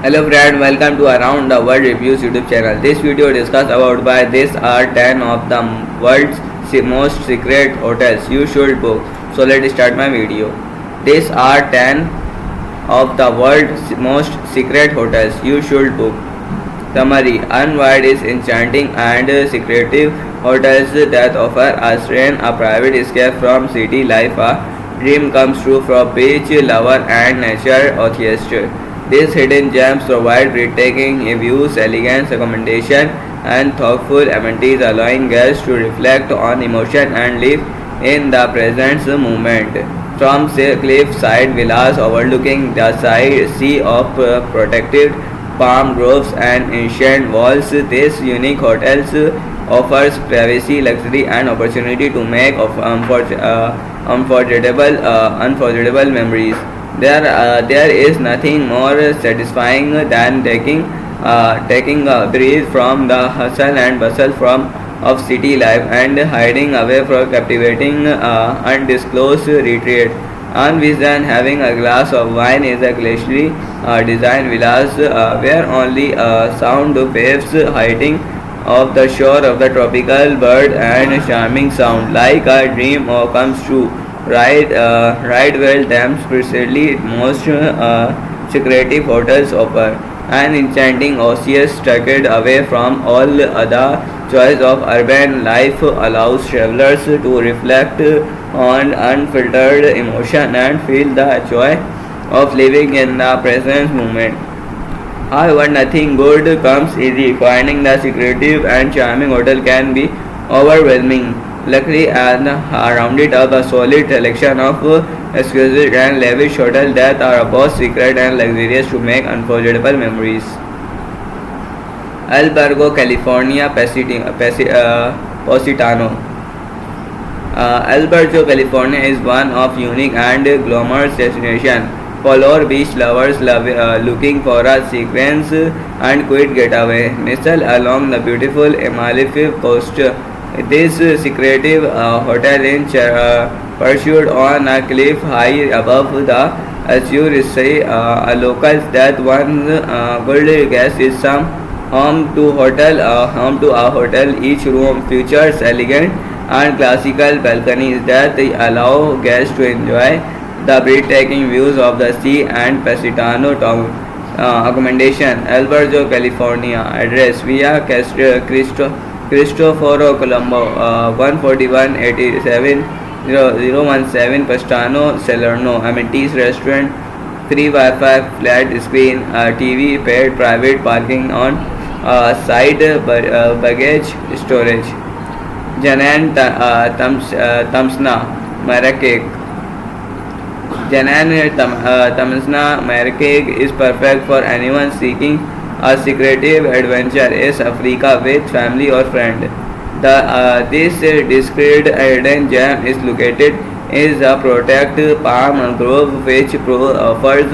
Hello friend, welcome to Around the World Reviews YouTube channel. This video discuss about why these are 10 of the world's most secret hotels you should book. So let's start my video. These are 10 of the world's most secret hotels you should book. Summary: Unwired is enchanting and secretive hotels that offer a serene, a private escape from city life, a dream comes true for beach lover and nature enthusiast. These hidden gems provide breathtaking views, elegant accommodation, and thoughtful amenities, allowing guests to reflect on emotion and live in the present moment. From cliff-side villas overlooking the sea of protected palm groves and ancient walls, this unique hotels offers privacy, luxury, and opportunity to make unforgettable memories. There is nothing more satisfying than taking a breath from the hustle and bustle of city life and hiding away from captivating undisclosed retreat. Envision having a glass of wine is a classically designed villas where only sound waves hiding off the shore of the tropical bird and charming sound like a dream or comes true. Right well Thames precisely most secretive hotels offer an enchanting oasis tucked away from all other joys of urban life, allows travelers to reflect on unfiltered emotion and feel the joy of living in the present moment. However, nothing good comes easy. Finding the secretive and charming hotel can be overwhelming. Luckily, and around it are the solid selection of exquisite and lavish hotels that are both secret and luxurious to make unforgettable memories. Albergo, California, Positano. Albergo, California is one of unique and glamorous destination for our beach lovers looking for a sequence and quick getaway. Nestled along the beautiful Amalfi coast, this secretive hotel is perched on a cliff high above the azure sea. Locals that one good guest is some home to a hotel. Each room features elegant and classical balconies that allow guests to enjoy the breathtaking views of the sea and Positano town. Accommodation: Albergo, California. Address: Via Cristoforo Colombo, 14187 017 Pastano, Salerno. Amenities: restaurant, free Wi-Fi, flat screen, TV, paid private parking on site, baggage storage. Janan Tamsna, Marrakech. Tamsna, Marrakech is perfect for anyone seeking a secretive adventure is Africa with family or friend. This discreet hidden gem is located in a protected palm grove which offers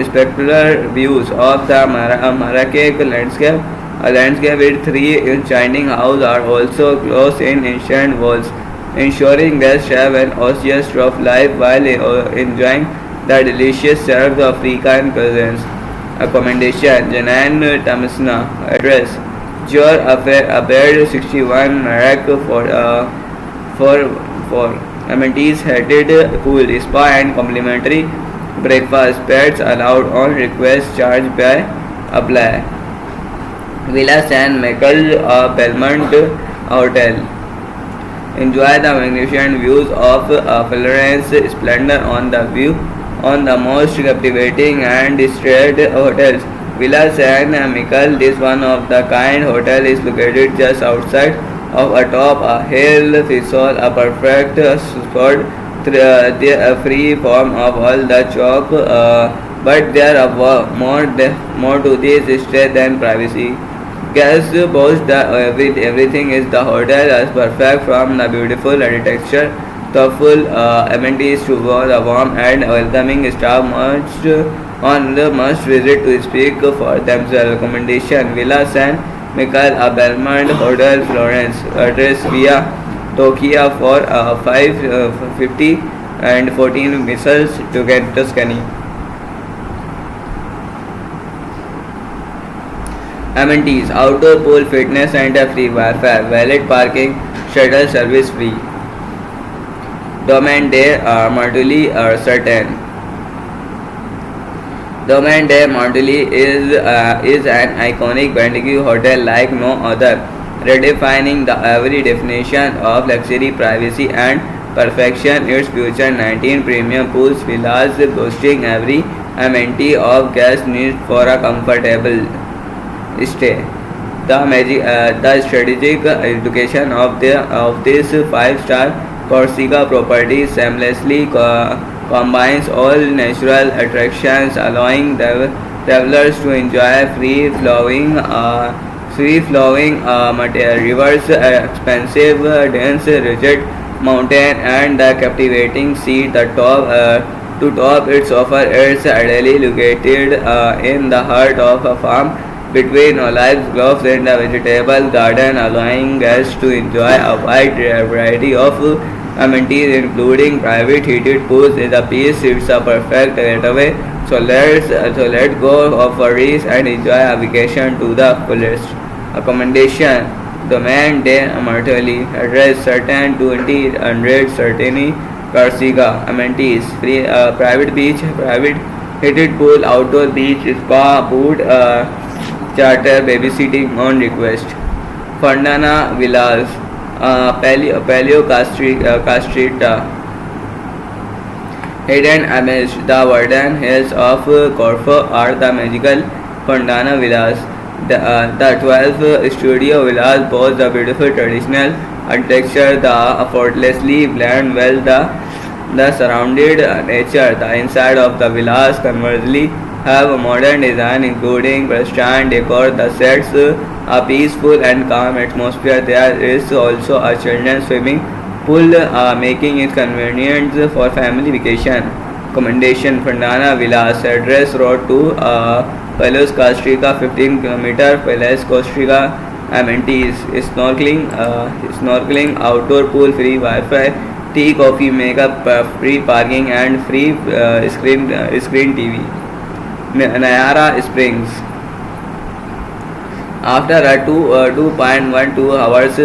spectacular views of the Marrakech landscape. A landscape with three enchanting houses are also closed in ancient walls, ensuring guests have an oasis of life while enjoying the delicious served African cuisines. Accommodation: Janan Tamsna. Address: Jor Abed 61 Marak for amenities: heated pool, spa, and complimentary breakfast. Pets allowed on request. Charge by apply. Villa San Michael, Belmont Hotel. Enjoy the magnificent views of Florence splendor on the most captivating and distressed hotels. Villa San Michael, this one of the kind hotel, is located just outside of atop a hill, Fisol, a perfect spot, free from of all the chalk, but there are more to this stay than privacy. Guests boast that everything is the hotel as perfect from the beautiful architecture, thoughtful amenities to the warm and welcoming staff must visit to speak for themselves. Recommendation: Villa San Michael, a Belmont Hotel, Florence. Address: via Tokia for 550 and 14 missiles to get Tuscany. Amenities: outdoor pool, fitness center, free Wi-Fi, valet parking, shuttle service free. Domain de Martuli are certain. Domaine de Martuli is an iconic Bendigo hotel like no other, redefining the every definition of luxury, privacy, and perfection. Its future 19 premium pools, villas boasting every amenity of guest needs for a comfortable stay. The strategic education of this five-star Corsica property seamlessly combines all natural attractions, allowing the travelers to enjoy rivers, expensive, dense, rigid mountain, and the captivating sea. To top its offer, it's ideally located in the heart of a farm between olive groves and a vegetable garden, allowing guests to enjoy a wide variety of amenities, including private heated pools in the piece. It's a perfect getaway. So let's go of worries and enjoy a vacation to the fullest. Accommodation: Domaine de Martelli, address certain 2000 Certainly Corsica. Amenities: free private beach, private heated pool, outdoor beach, spa, food, charter, babysitting on request. Fondana Villas, Paleo Castrita, hidden amidst the verdant hills of Corfu are the magical Fondana Villas. The 12 studio villas boast the beautiful traditional architecture, the effortlessly blend well the surrounded nature. The inside of the villas conversely have a modern design including Western decor that sets a peaceful and calm atmosphere. There is also a children's swimming pool, making it convenient for family vacation. Commendation: Fondana Villas, address road to Palos Costa Rica, 15 km. Palos Costa Rica. Amenities: snorkeling, outdoor pool, free Wi-Fi, tea, coffee, makeup, free parking, and free screen TV. Niagara Springs. After a 2.12 hours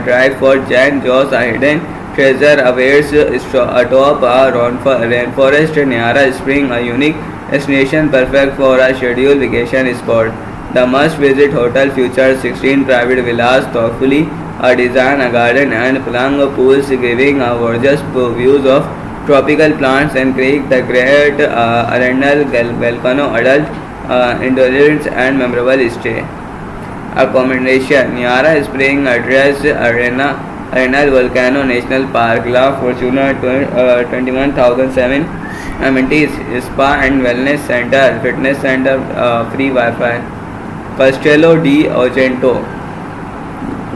drive for Jan Jos, a hidden treasure awaits atop a rainforest. Niagara Springs, a unique destination perfect for a scheduled vacation spot. The must-visit hotel features 16 private villas, thoughtfully designed, a garden and plum pools, giving a gorgeous views of tropical plants and creek. The great Arundel volcano, adult indulgence and memorable stay. Accommodation: Niagara Springs, address Arundel Volcano National Park, La Fortuna, 21,007. Amenities: spa and wellness center, fitness center, free Wi-Fi. Castello di Argento.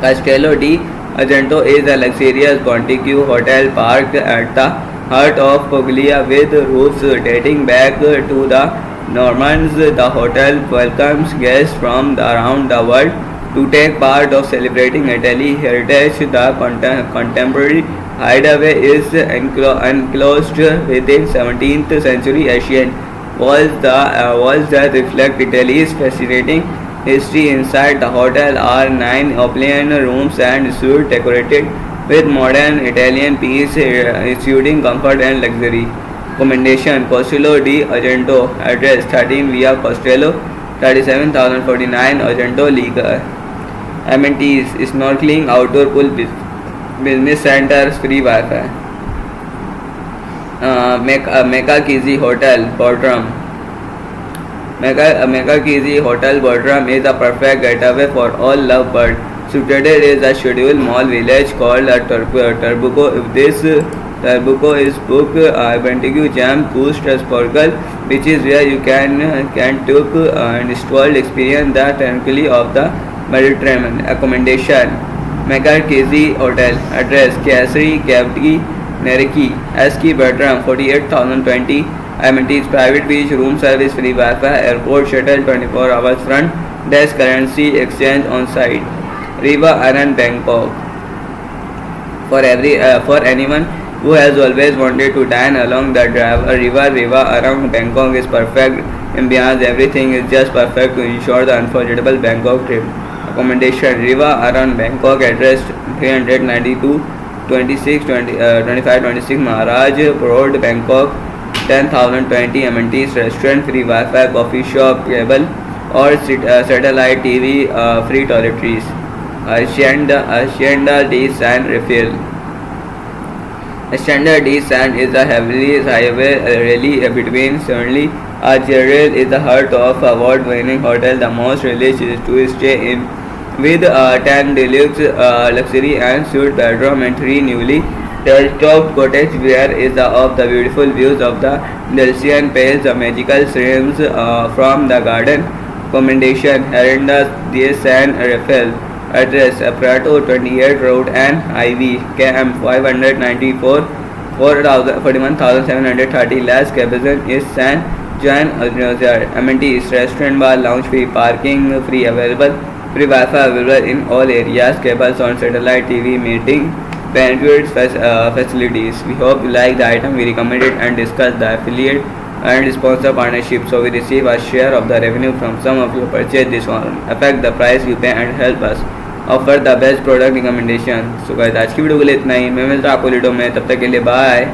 Castello di Argento is a luxurious boutique hotel parked at the heart of Puglia with roofs dating back to the Normans. The hotel welcomes guests from around the world to take part of celebrating Italy heritage. The contemporary hideaway is enclosed within 17th century Asian walls that reflect Italy's fascinating history. Inside the hotel are 9 opulent rooms and suites decorated with modern Italian pieces, exuding comfort and luxury. Commendation: Castello di Argento, address 13 Via Castello, 37,049 Argento, Liga. Amenities: snorkeling, outdoor pool, business centers, free Wi-Fi. Mecca Kizi Hotel, Bodrum. Mecca Kizi Hotel, Bodrum is a perfect getaway for all lovebirds. Situated is a scheduled mall village called Turbuco. If this Turbuco is booked, Bendigo Jam Coast Sparkle, which is where you can took and installed experience the tranquility of the Mediterranean. Accommodation: Mecca Kizi Hotel, address Kasri Kavti Neriki, SK Bedroom, 48,020. Amenities: private beach, room service, free Wi-Fi, airport shuttle, 24 hours front desk, currency exchange on site. Riva Island, Bangkok. For anyone who has always wanted to dine along the river around Bangkok is perfect ambience, everything is just perfect to ensure the unforgettable Bangkok trip. Accommodation: Riva around Bangkok, address 392 26 25 26 Maharaj Road, Bangkok. 10,020 amenities, restaurant, free Wi-Fi, coffee shop, cable or satellite TV, free toiletries. Hacienda de San Rafael. Hacienda de San is a heavily highway really between Suddenly. Gerald is the heart of award-winning hotel, the most religious to stay in, with 10 deluxe luxury and suite bedroom and 3 newly top cottage where is of the beautiful views of the Delcian Pales, the magical streams from the garden. Commendation: Hacienda de San Rafael. Address: Prato 28 Road and IV, KM 594 41,730. Last capacity is San Juan Alcazar. Amenities: restaurant, bar, lounge, free parking, free available, free Wi-Fi available in all areas, cables on satellite TV, meeting, banquets facilities. We hope you like the item. We recommend it and discuss the affiliate and sponsor partnership, so we receive a share of the revenue from some of your purchase. This one affect the price you pay and help us offer the best product recommendation. So guys आज की video के लिए इतना ही. मैं मिलता हूं आपको video में, तब तक के लिए बाय.